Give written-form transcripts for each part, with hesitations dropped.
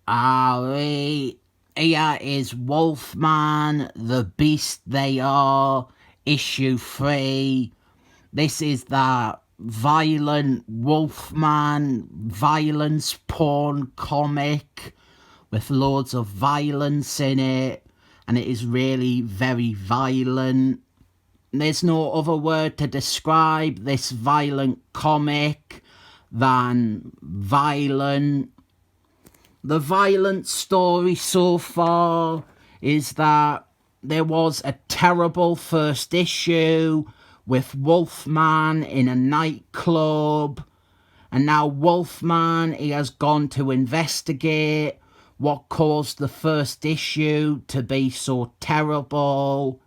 Alright, here is Wolfman, the Beast They Are, issue 3. This is that violent Wolfman violence porn comic with loads of violence in it, and it is really very violent. There's no other word to describe this violent comic than violent. The violent story so far is that there was a terrible first issue with Wolfman in a nightclub, and now Wolfman, he has gone to investigate what caused the first issue to be so terrible.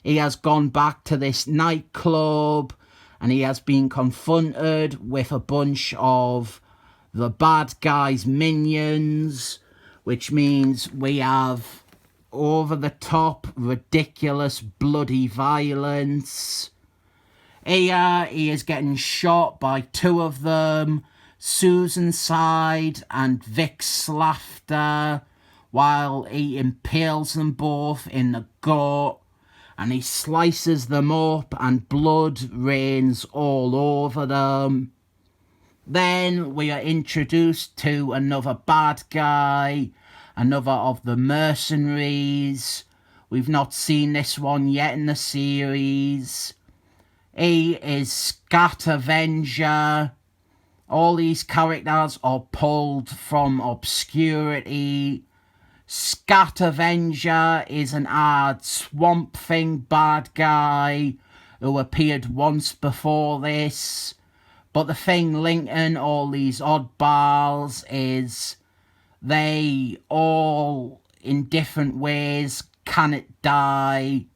He has gone back to this nightclub and he has been confronted with a bunch of the bad guy's minions, which means we have over the top, ridiculous, bloody violence. Here he is getting shot by two of them, Susan Side and Vic Slafter, while he impales them both in the gut, and he slices them up and blood rains all over them. Then we are introduced to another bad guy, another of the mercenaries. We've not seen this one yet in the series. He is Scat Avenger. All these characters are pulled from obscurity. Scat Avenger is an odd Swamp Thing bad guy who appeared once before this. But the thing linking all these oddballs is they all, in different ways, cannot die.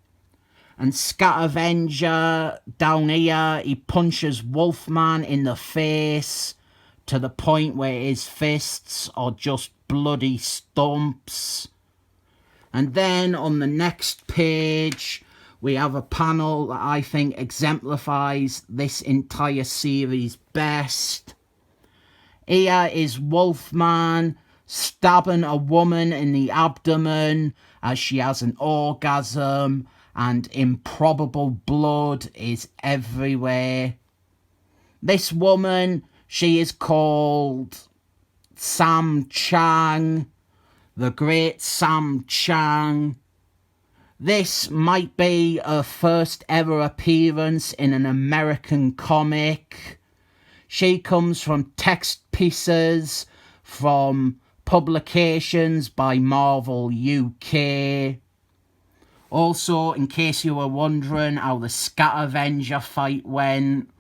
And Scat Avenger, down here, he punches Wolfman in the face to the point where his fists are just bloody stumps. And then on the next page, we have a panel that I think exemplifies this entire series best. Here is Wolfman stabbing a woman in the abdomen as she has an orgasm, and improbable blood is everywhere. This woman, she is called Sam Chang, the great Sam Chang. This might be her first ever appearance in an American comic. She comes from text pieces from publications by Marvel UK. Also, in case you were wondering how the Scat Avenger fight went,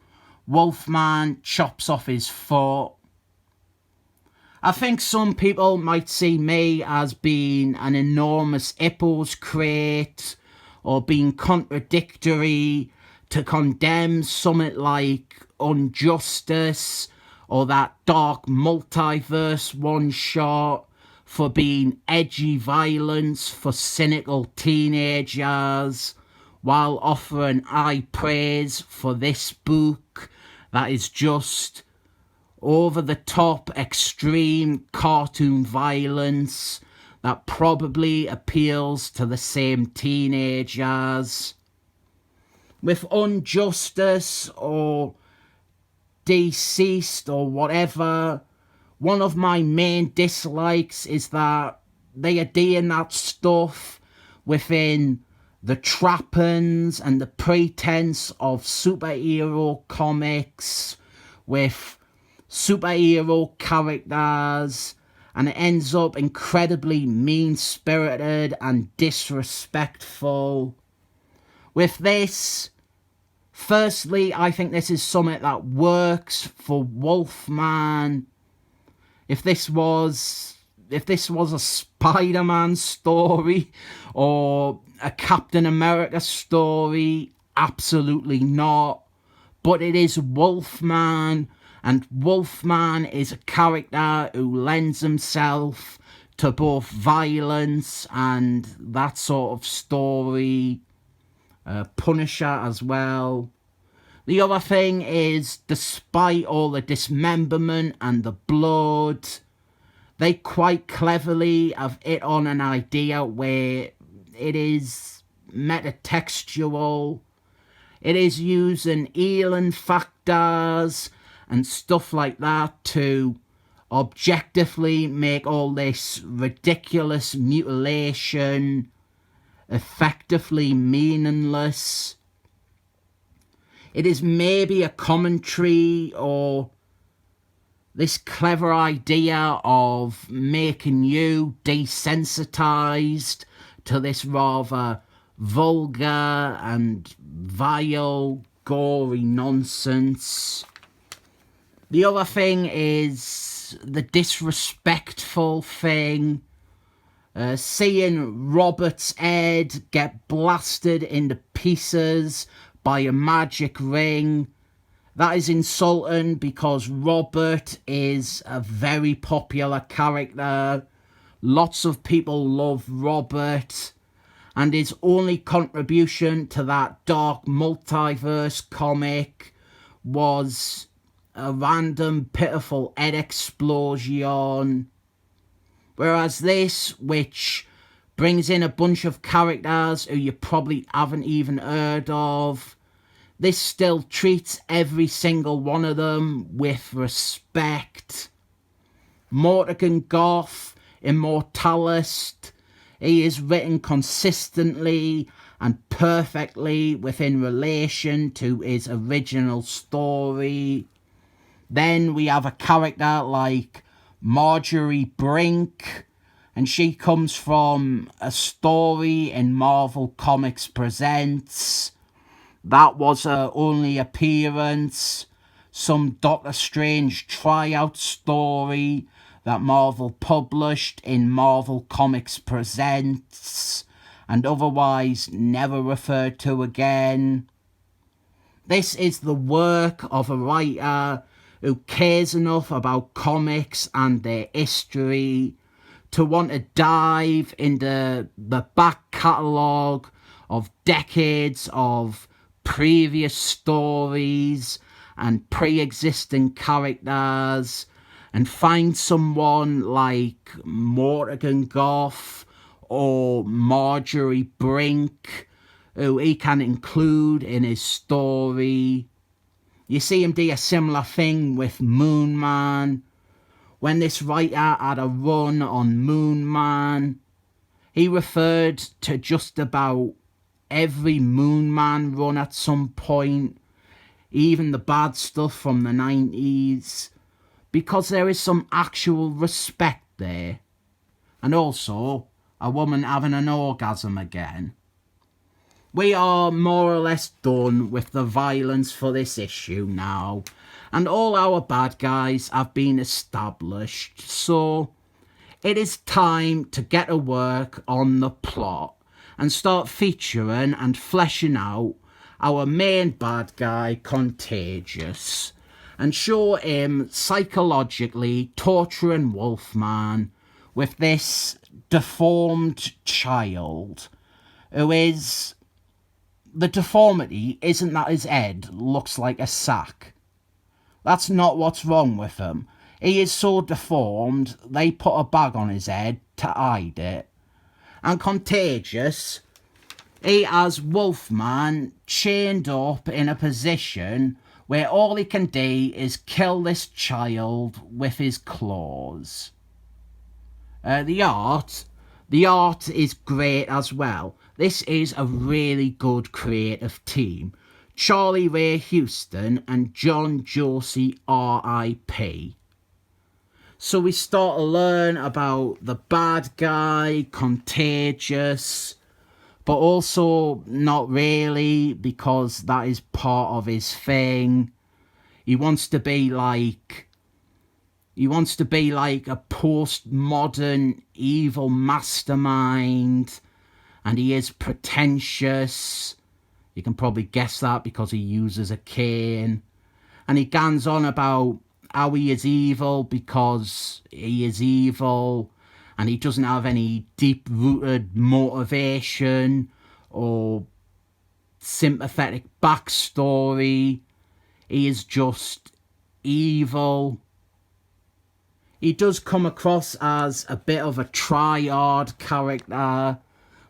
Wolfman chops off his foot. I think some people might see me as being an enormous Hippos crate, or being contradictory to condemn something like Injustice or that Dark Multiverse one-shot for being edgy violence for cynical teenagers, while offering high praise for this book that is just over-the-top, extreme cartoon violence that probably appeals to the same teenagers. With Injustice or Deceased or whatever, one of my main dislikes is that they are doing that stuff within the trappings and the pretense of superhero comics with superhero characters, and it ends up incredibly mean-spirited and disrespectful. With this, firstly, I think this is something that works for Wolfman. If this was a Spider-Man story or a Captain America story, absolutely not. But it is Wolfman, and Wolfman is a character who lends himself to both violence and that sort of story. Punisher as well. The other thing is, despite all the dismemberment and the blood, they quite cleverly have hit on an idea where it is metatextual. It is using alien factors and stuff like that to objectively make all this ridiculous mutilation effectively meaningless. It is maybe a commentary or this clever idea of making you desensitized to this rather vulgar and vile, gory nonsense. The other thing is the disrespectful thing. Seeing Robert's head get blasted into pieces by a magic ring. That is insulting because Robert is a very popular character. Lots of people love Robert. And his only contribution to that dark multiverse comic was a random pitiful head explosion. Whereas this, which brings in a bunch of characters who you probably haven't even heard of, this still treats every single one of them with respect. Mortigan Goth, Immortalist, he is written consistently and perfectly within relation to his original story. Then we have a character like Marjorie Brink, and she comes from a story in Marvel Comics Presents. That was her only appearance. Some Doctor Strange tryout story that Marvel published in Marvel Comics Presents and otherwise never referred to again. This is the work of a writer who cares enough about comics and their history to want to dive into the back catalogue of decades of previous stories and pre-existing characters and find someone like Mortigan Goth or Marjorie Brink who he can include in his story. You see him do a similar thing with Moon Man. When this writer had a run on Moon Man, he referred to just about every Moon Man run at some point, even the bad stuff from the 90s, because there is some actual respect there. And also, a woman having an orgasm again. We are more or less done with the violence for this issue now, and all our bad guys have been established, so it is time to get to work on the plot and start featuring and fleshing out our main bad guy, Contagious, and show him psychologically torturing Wolfman with this deformed child who is... The deformity isn't that his head looks like a sack. That's not what's wrong with him. He is so deformed, they put a bag on his head to hide it. And Contagious, he has Wolfman chained up in a position where all he can do is kill this child with his claws. The art is great as well. This is a really good creative team. Charlie Ray Huston and John Josie R.I.P. So we start to learn about the bad guy, Contagious, but also not really, because that is part of his thing. He wants to be like a postmodern evil mastermind, and he is pretentious. You can probably guess that because he uses a cane. And he gans on about how he is evil because he is evil, and he doesn't have any deep-rooted motivation or sympathetic backstory. He is just evil. He does come across as a bit of a try-hard character.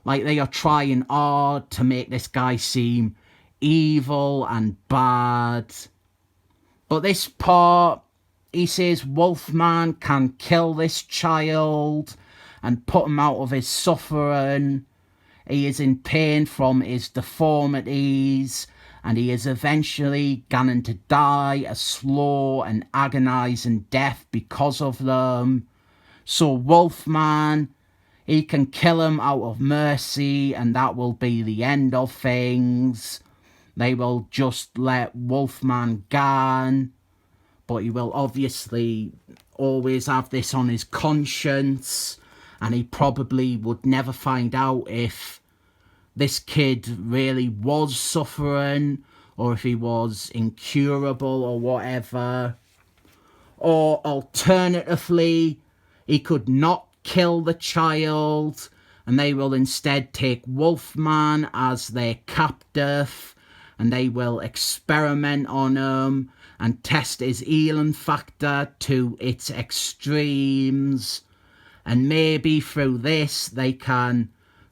Like, they are trying hard to make this guy seem evil and bad. But this part, he says Wolfman can kill this child and put him out of his suffering. He is in pain from his deformities, and he is eventually going to die a slow and agonizing death because of them. So Wolfman, he can kill him out of mercy, and that will be the end of things. They will just let Wolfman go, but he will obviously always have this on his conscience, and he probably would never find out if this kid really was suffering or if he was incurable or whatever. Or alternatively, he could not kill the child, and they will instead take Wolfman as their captive, and they will experiment on him and test his healing factor to its extremes. And maybe through this they can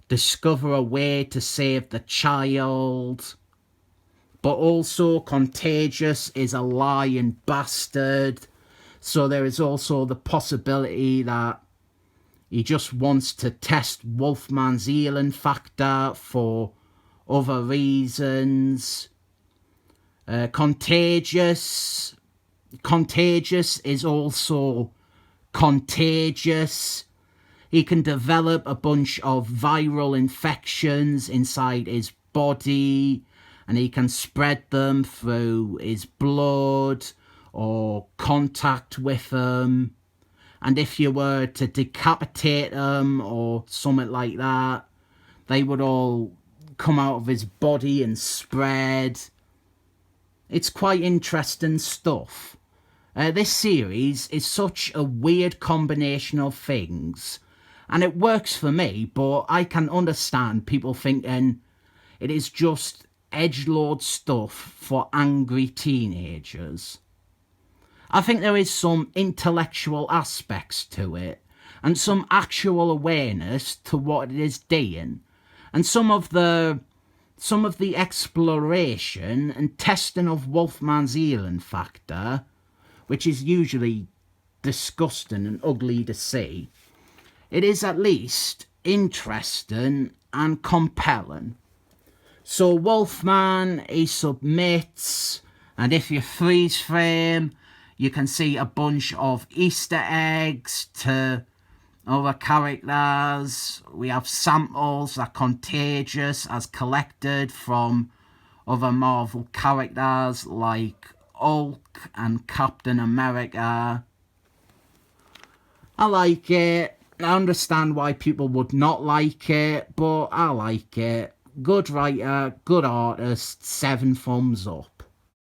discover a way to save the child. But also, Contagious is a lying bastard, so there is also the possibility that he just wants to test Wolfman's healing factor for other reasons. Contagious is also contagious. He can develop a bunch of viral infections inside his body, and he can spread them through his blood or contact with them. And if you were to decapitate them or something like that, they would all come out of his body and spread. It's quite interesting stuff. This series is such a weird combination of things, and it works for me, but I can understand people thinking it is just edgelord stuff for angry teenagers. I think there is some intellectual aspects to it, and some actual awareness to what it is doing, and some of the exploration and testing of Wolfman's healing factor, which is usually disgusting and ugly to see. It is at least interesting and compelling. So Wolfman, he submits, and if you freeze frame, you can see a bunch of Easter eggs to other characters. We have samples that Contagious has collected from other Marvel characters like Hulk and Captain America. I like it. I understand why people would not like it, but I like it. Good writer, good artist, 7 thumbs up.